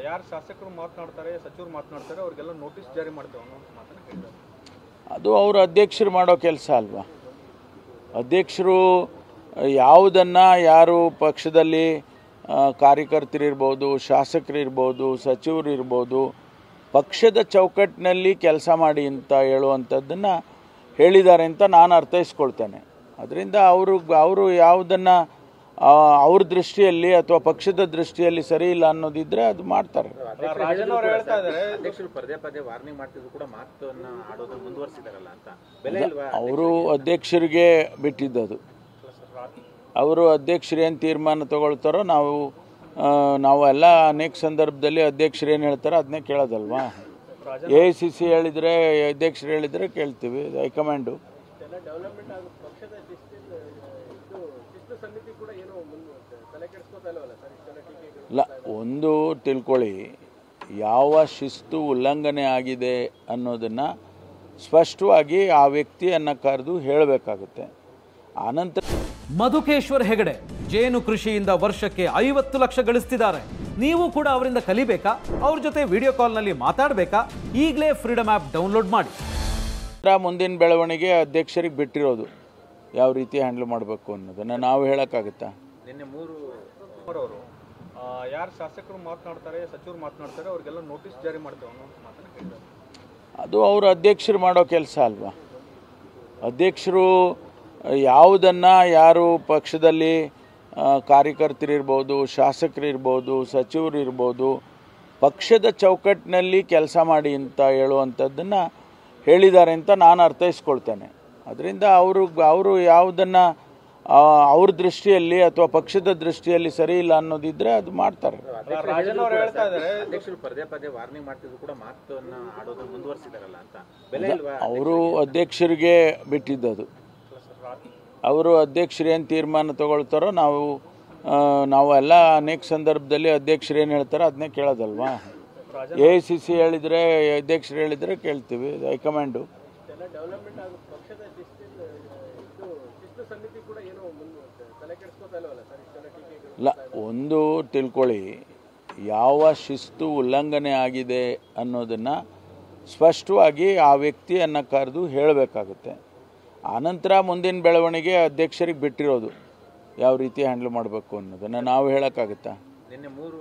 ಯಾರು ಶಾಸಕರು ಮಾತನಾಡ್ತಾರೆ ಸಚಿವರು ಮಾತನಾಡ್ತಾರೆ ಅವರಿಗೆಲ್ಲ ನೋಟಿಸ್ ಜಾರಿ ಮಾಡ್ತೇವೆ ಅನ್ನೋ ಮಾತನ್ನು ಹೇಳಿದ್ದಾರೆ. ಅದು ಅವರು ಅಧ್ಯಕ್ಷರು ಮಾಡೋ ಕೆಲಸ ಅಲ್ವಾ. ಅಧ್ಯಕ್ಷರು ಯಾವುದನ್ನು ಯಾರು ಪಕ್ಷದಲ್ಲಿ ಕಾರ್ಯಕರ್ತರಿರ್ಬೋದು, ಶಾಸಕರಿರ್ಬೋದು, ಸಚಿವರು ಇರ್ಬೋದು, ಪಕ್ಷದ ಚೌಕಟ್ಟಿನಲ್ಲಿ ಕೆಲಸ ಮಾಡಿ ಅಂತ ಹೇಳುವಂಥದ್ದನ್ನು ಹೇಳಿದ್ದಾರೆ ಅಂತ ನಾನು ಅರ್ಥೈಸ್ಕೊಳ್ತೇನೆ. ಅದರಿಂದ ಅವರು ಯಾವುದನ್ನು ಅವ್ರ ದೃಷ್ಟಿಯಲ್ಲಿ ಅಥವಾ ಪಕ್ಷದ ದೃಷ್ಟಿಯಲ್ಲಿ ಸರಿ ಇಲ್ಲ ಅನ್ನೋದಿದ್ರೆ ಅದು ಮಾಡ್ತಾರೆ. ಅವರು ಅಧ್ಯಕ್ಷರಿಗೆ ಬಿಟ್ಟಿದ್ದದು. ಅವರು ಅಧ್ಯಕ್ಷರು ಏನು ತೀರ್ಮಾನ ತಗೊಳ್ತಾರೋ ನಾವು ಎಲ್ಲ ಅನೇಕ ಸಂದರ್ಭದಲ್ಲಿ ಅಧ್ಯಕ್ಷರು ಏನು ಹೇಳ್ತಾರೋ ಅದನ್ನೇ ಕೇಳೋದಲ್ವಾ. AICC ಹೇಳಿದರೆ, ಅಧ್ಯಕ್ಷರು ಹೇಳಿದರೆ ಕೇಳ್ತೀವಿ. ಹೈಕಮಾಂಡು ಇಲ್ಲ, ಒಂದು ತಿಳ್ಕೊಳ್ಳಿ, ಯಾವ ಶಿಸ್ತು ಉಲ್ಲಂಘನೆ ಆಗಿದೆ ಅನ್ನೋದನ್ನು ಸ್ಪಷ್ಟವಾಗಿ ಆ ವ್ಯಕ್ತಿಯನ್ನು ಕರೆದು ಹೇಳಬೇಕಾಗುತ್ತೆ. ಆನಂತರ ಮಧುಕೇಶ್ವರ್ ಹೆಗಡೆ ಜೇನು ಕೃಷಿಯಿಂದ ವರ್ಷಕ್ಕೆ 50 ಲಕ್ಷ ಗಳಿಸ್ತಿದ್ದಾರೆ. ನೀವು ಕೂಡ ಅವರಿಂದ ಕಲಿಬೇಕಾ? ಅವ್ರ ಜೊತೆ ವಿಡಿಯೋ ಕಾಲ್ನಲ್ಲಿ ಮಾತಾಡಬೇಕಾ? ಈಗಲೇ ಫ್ರೀಡಮ್ ಆ್ಯಪ್ ಡೌನ್ಲೋಡ್ ಮಾಡಿ. ಮುಂದಿನ ಬೆಳವಣಿಗೆ ಅಧ್ಯಕ್ಷರಿಗೆ ಬಿಟ್ಟಿರೋದು, ಯಾವ ರೀತಿ ಹ್ಯಾಂಡಲ್ ಮಾಡಬೇಕು ಅನ್ನೋದನ್ನು ನಾವು ಹೇಳೋಕ್ಕಾಗುತ್ತಾ? ನಿನ್ನೆ 3 ಅವರು ಯಾರು ಶಾಸಕರು ಮಾತನಾಡ್ತಾರೆ ಸಚಿವರು ಮಾತನಾಡ್ತಾರೆ ಅವರಿಗೆಲ್ಲ ನೋಟಿಸ್ ಜಾರಿ ಮಾಡ್ತೇವೆ ಅನ್ನೋ ಮಾತನ್ನು ಹೇಳಿದ್ದಾರೆ. ಅದು ಅವರು ಅಧ್ಯಕ್ಷರು ಮಾಡೋ ಕೆಲಸ ಅಲ್ವಾ. ಅಧ್ಯಕ್ಷರು ಯಾವುದನ್ನು ಯಾರು ಪಕ್ಷದಲ್ಲಿ ಕಾರ್ಯಕರ್ತರಿರ್ಬೋದು, ಶಾಸಕರಿರ್ಬೋದು, ಸಚಿವರು ಇರ್ಬೋದು, ಪಕ್ಷದ ಚೌಕಟ್ಟಿನಲ್ಲಿ ಕೆಲಸ ಮಾಡಿ ಅಂತ ಹೇಳುವಂಥದ್ದನ್ನು ಹೇಳಿದ್ದಾರೆ ಅಂತ ನಾನು ಅರ್ಥೈಸ್ಕೊಳ್ತೇನೆ. ಅದರಿಂದ ಅವರು ಯಾವುದನ್ನು ಅವ್ರ ದೃಷ್ಟಿಯಲ್ಲಿ ಅಥವಾ ಪಕ್ಷದ ದೃಷ್ಟಿಯಲ್ಲಿ ಸರಿ ಇಲ್ಲ ಅನ್ನೋದಿದ್ರೆ ಅದು ಮಾಡ್ತಾರೆ. ಅವರು ಅಧ್ಯಕ್ಷರಿಗೆ ಬಿಟ್ಟಿದ್ದದು. ಅವರು ಅಧ್ಯಕ್ಷರು ಏನು ತೀರ್ಮಾನ ತಗೊಳ್ತಾರೋ ನಾವು ಎಲ್ಲ ಅನೇಕ ಸಂದರ್ಭದಲ್ಲಿ ಅಧ್ಯಕ್ಷರು ಏನು ಹೇಳ್ತಾರೋ ಅದನ್ನೇ ಕೇಳೋದಲ್ವಾ. AICC ಹೇಳಿದರೆ, ಅಧ್ಯಕ್ಷರು ಹೇಳಿದರೆ ಕೇಳ್ತೀವಿ. ಹೈಕಮಾಂಡು ಇಲ್ಲ, ಒಂದು ತಿಳ್ಕೊಳ್ಳಿ, ಯಾವ ಶಿಸ್ತು ಉಲ್ಲಂಘನೆ ಆಗಿದೆ ಅನ್ನೋದನ್ನು ಸ್ಪಷ್ಟವಾಗಿ ಆ ವ್ಯಕ್ತಿಯನ್ನು ಕರೆದು ಹೇಳಬೇಕಾಗುತ್ತೆ. ಆನಂತರ ಮುಂದಿನ ಬೆಳವಣಿಗೆ ಅಧ್ಯಕ್ಷರಿಗೆ ಬಿಟ್ಟಿರೋದು, ಯಾವ ರೀತಿ ಹ್ಯಾಂಡಲ್ ಮಾಡಬೇಕು ಅನ್ನೋದನ್ನು ನಾವು ಹೇಳೋಕ್ಕಾಗುತ್ತಾ? ನಿನ್ನೆ 3